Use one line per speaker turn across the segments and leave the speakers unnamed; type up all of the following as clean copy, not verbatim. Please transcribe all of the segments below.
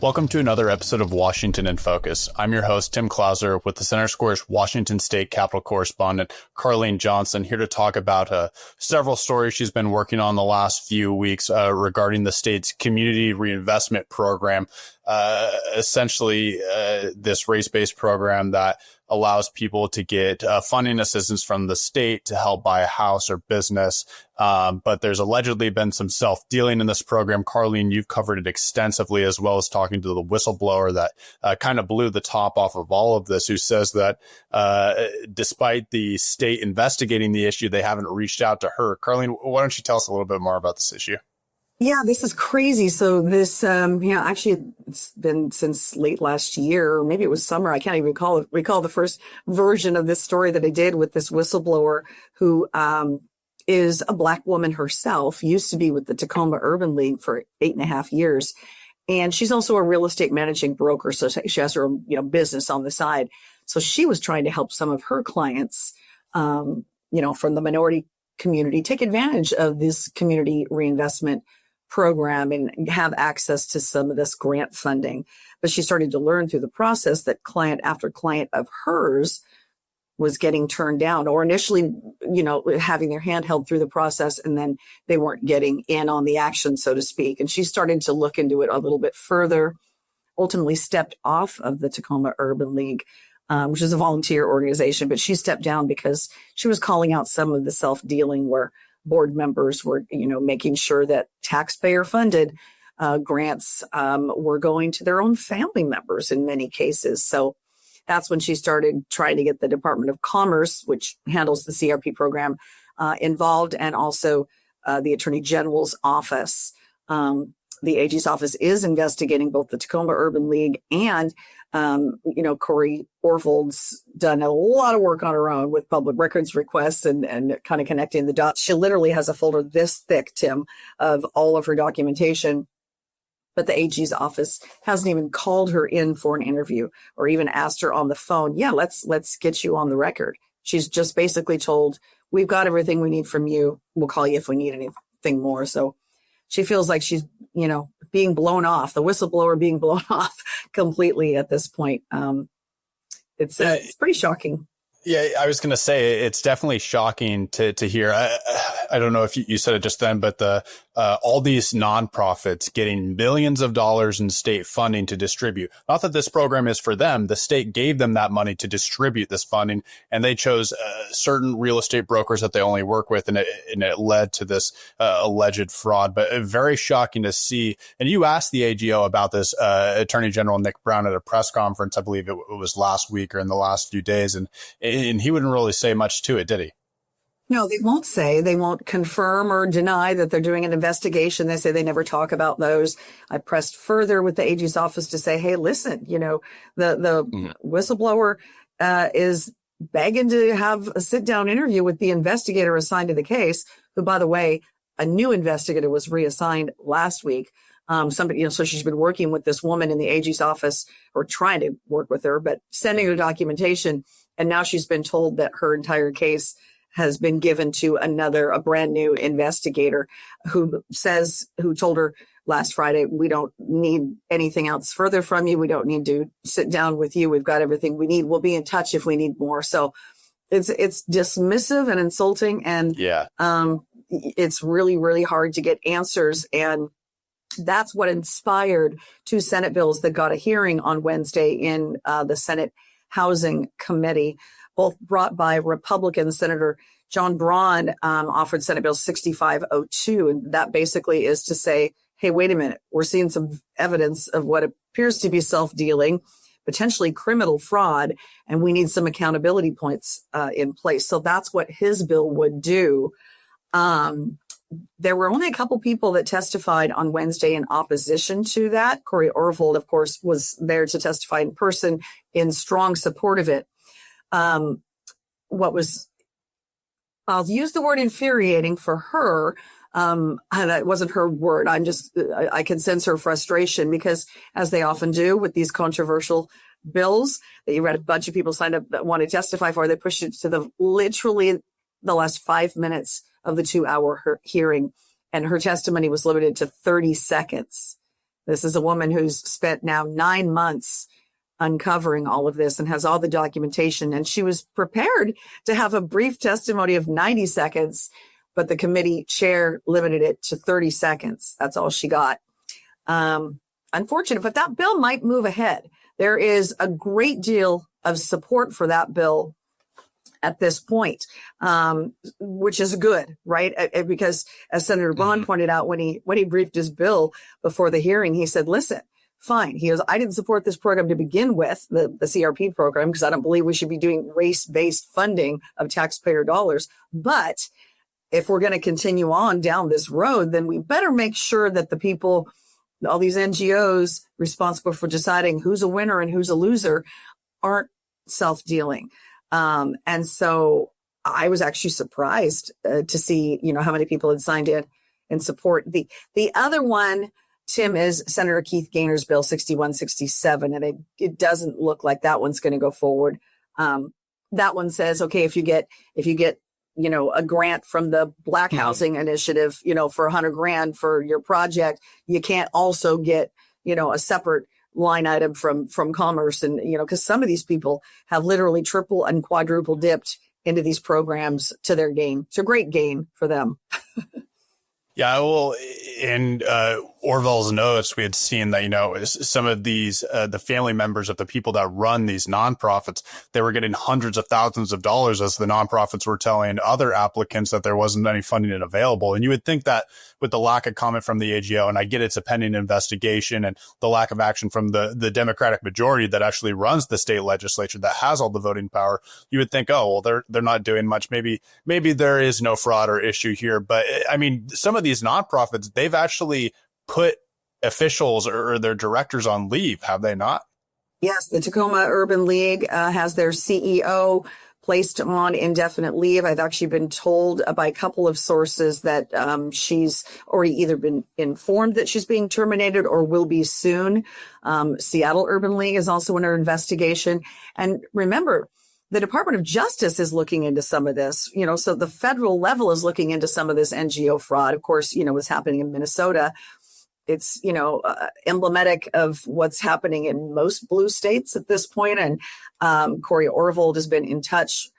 Welcome to another episode of Washington in Focus. I'm your host, Tim Clauser, with the Center Square's Washington State Capitol correspondent, Carlene Johnson, here to talk about several stories she's been working on the last few weeks regarding the state's community reinvestment program, essentially this race-based program that allows people to get funding assistance from the state to help buy a house or business. But there's allegedly been some self-dealing in this program. Carlene, you've covered it extensively, as well as talking to the whistleblower that kind of blew the top off of all of this, who says that despite the state investigating the issue, they haven't reached out to her. Carlene, why don't you tell us a little bit more about this issue?
Yeah, this is crazy. So this, actually it's been since late last year, or maybe it was summer. I can't even recall the first version of this story that I did with this whistleblower who, is a Black woman herself, used to be with the Tacoma Urban League for 8.5 years. And she's also a real estate managing broker. So she has her own, business on the side. So she was trying to help some of her clients, from the minority community take advantage of this community reinvestment program and have access to some of this grant funding. But she started to learn through the process that client after client of hers was getting turned down, or initially, having their hand held through the process, and then they weren't getting in on the action, so to speak. And she started to look into it a little bit further, ultimately stepped off of the Tacoma Urban League, which is a volunteer organization, but she stepped down because she was calling out some of the self-dealing where board members were, making sure that taxpayer-funded grants were going to their own family members in many cases. So that's when she started trying to get the Department of Commerce, which handles the CRP program, involved, and also the Attorney General's office. The AG's office is investigating both the Tacoma Urban League and, Corey Orvold's done a lot of work on her own with public records requests and kind of connecting the dots. She literally has a folder this thick, Tim, of all of her documentation. But the AG's office hasn't even called her in for an interview or even asked her on the phone. Yeah, let's get you on the record. She's just basically told, we've got everything we need from you. We'll call you if we need anything more. So she feels like she's, being blown off, the whistleblower being blown off completely at this point. It's pretty shocking.
Yeah, I was going to say it's definitely shocking to hear. I don't know if you said it just then, but all these nonprofits getting millions of dollars in state funding to distribute. Not that this program is for them. The state gave them that money to distribute this funding, and they chose certain real estate brokers that they only work with, and it led to this alleged fraud. But very shocking to see. And you asked the AGO about this, Attorney General Nick Brown, at a press conference. I believe it was last week or in the last few days, and he wouldn't really say much to it, did he?
No, they won't confirm or deny that they're doing an investigation. They say they never talk about those. I pressed further with the AG's office to say, hey, listen, the whistleblower is begging to have a sit-down interview with the investigator assigned to the case, who, by the way, a new investigator was reassigned last week. So she's been working with this woman in the AG's office, or trying to work with her, but sending her documentation. And now she's been told that her entire case has been given to a brand new investigator who told her last Friday, we don't need anything else further from you. We don't need to sit down with you. We've got everything we need. We'll be in touch if we need more. So it's dismissive and insulting. And it's really, really hard to get answers. And that's what inspired two Senate bills that got a hearing on Wednesday in the Senate Housing Committee, both brought by Republican Senator John Braun, offered Senate Bill 6502. And that basically is to say, hey, wait a minute, we're seeing some evidence of what appears to be self-dealing, potentially criminal fraud, and we need some accountability points in place. So that's what his bill would do. There were only a couple people that testified on Wednesday in opposition to that. Corey Orvold, of course, was there to testify in person in strong support of it. I'll use the word infuriating for her. And that wasn't her word. I can sense her frustration because, as they often do with these controversial bills that you read a bunch of people signed up that want to testify for, they push it to literally the last 5 minutes of the 2-hour hearing. And her testimony was limited to 30 seconds. This is a woman who's spent now 9 months uncovering all of this and has all the documentation. And she was prepared to have a brief testimony of 90 seconds, but the committee chair limited it to 30 seconds. That's all she got. Unfortunate, but that bill might move ahead. There is a great deal of support for that bill at this point, which is good, right? Because as Senator Bond pointed out, when he briefed his bill before the hearing, he said, listen, fine. He goes, I didn't support this program to begin with, the CRP program, because I don't believe we should be doing race-based funding of taxpayer dollars. But if we're going to continue on down this road, then we better make sure that the people, all these NGOs responsible for deciding who's a winner and who's a loser, aren't self-dealing. And so I was actually surprised to see, how many people had signed in support. The other one, Tim, is Senator Keith Gaynor's bill 6167, and it doesn't look like that one's going to go forward. That one says, okay, if you get a grant from the Black Housing Initiative, for $100,000 for your project, you can't also get, a separate line item from Commerce. And, because some of these people have literally triple and quadruple dipped into these programs to their gain. It's a great gain for them.
Yeah, well, in Orville's notes, we had seen that, some of these, the family members of the people that run these nonprofits, they were getting hundreds of thousands of dollars as the nonprofits were telling other applicants that there wasn't any funding available. And you would think that with the lack of comment from the AGO, and I get it's a pending investigation, and the lack of action from the Democratic majority that actually runs the state legislature that has all the voting power, you would think, oh, well, they're not doing much. Maybe there is no fraud or issue here. But I mean, some of these nonprofits, they've actually put officials or their directors on leave, have they not?
Yes, the Tacoma Urban League has their CEO placed on indefinite leave. I've actually been told by a couple of sources that she's already either been informed that she's being terminated or will be soon. Seattle Urban League is also under investigation. And remember, the Department of Justice is looking into some of this, so the federal level is looking into some of this NGO fraud. Of course, what's happening in Minnesota. It's, emblematic of what's happening in most blue states at this point. And Corey Orvold has been in touch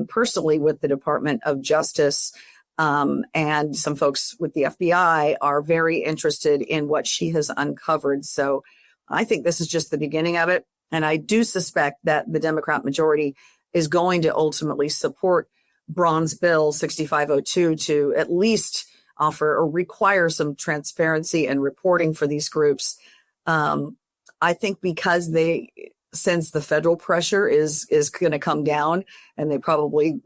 personally with the Department of Justice. And some folks with the FBI are very interested in what she has uncovered. So I think this is just the beginning of it. And I do suspect that the Democrat majority is going to ultimately support Braun's bill 6502 to at least offer or require some transparency and reporting for these groups. I think because they sense the federal pressure is going to come down, and they probably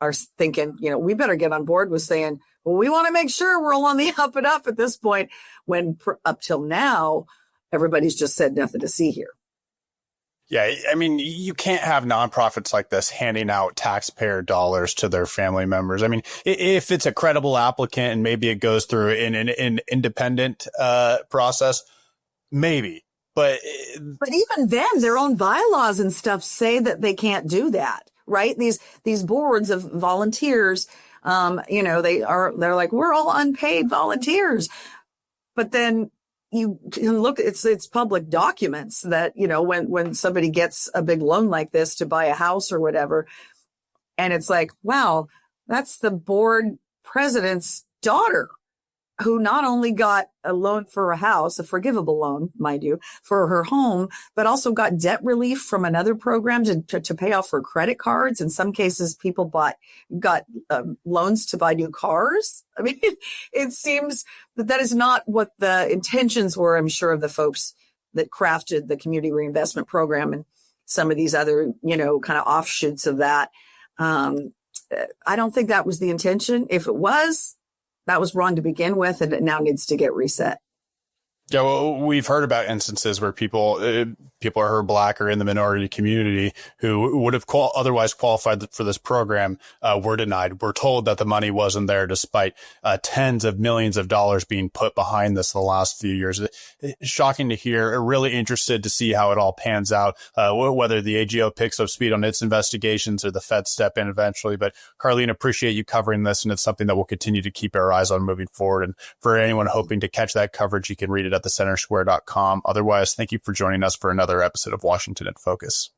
are thinking, we better get on board with saying, well, we want to make sure we're all on the up and up at this point, when up till now, everybody's just said nothing to see here.
Yeah, I mean, you can't have nonprofits like this handing out taxpayer dollars to their family members. I mean, if it's a credible applicant and maybe it goes through an independent process, maybe. But
even then, their own bylaws and stuff say that they can't do that, right? These boards of volunteers, they're like, we're all unpaid volunteers. But then you can look, it's public documents that, when somebody gets a big loan like this to buy a house or whatever, and it's like, wow, that's the board president's daughter, who not only got a loan for a house, a forgivable loan, mind you, for her home, but also got debt relief from another program to pay off her credit cards. In some cases, people got loans to buy new cars. I mean, it seems that is not what the intentions were, I'm sure, of the folks that crafted the community reinvestment program and some of these other, kind of offshoots of that. I don't think that was the intention. If it was, that was wrong to begin with, and it now needs to get reset.
Yeah, well, we've heard about instances where people people who are Black or in the minority community who would have otherwise qualified for this program were denied. We're told that the money wasn't there despite tens of millions of dollars being put behind this the last few years. It's shocking to hear. Really interested to see how it all pans out, whether the AGO picks up speed on its investigations or the Fed step in eventually. But Carlene, appreciate you covering this, and it's something that we'll continue to keep our eyes on moving forward. And for anyone hoping to catch that coverage, you can read it at thecentersquare.com. Otherwise, thank you for joining us for another episode of Washington in Focus.